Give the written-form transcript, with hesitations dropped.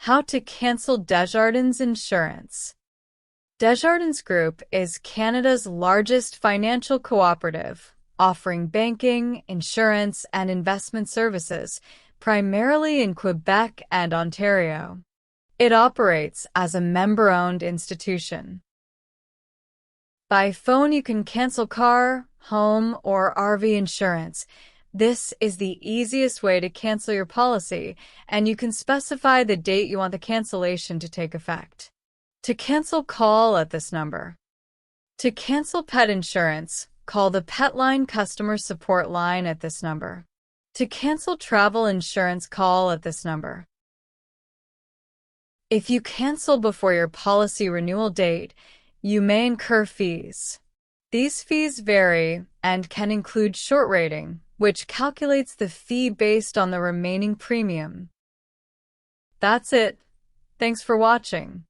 How to cancel Desjardins insurance. Desjardins Group is Canada's largest financial cooperative, offering banking, insurance, and investment services, primarily in Quebec and Ontario. It operates as a member-owned institution. By phone, you can cancel car, home, or RV insurance. This is the easiest way to cancel your policy, and you can specify the date you want the cancellation to take effect. To cancel, call at this number. To cancel pet insurance, call the Petline customer support line at this number. To cancel travel insurance, call at this number. If you cancel before your policy renewal date, you may incur fees. These fees vary and can include short rating, which calculates the fee based on the remaining premium. That's it. Thanks for watching.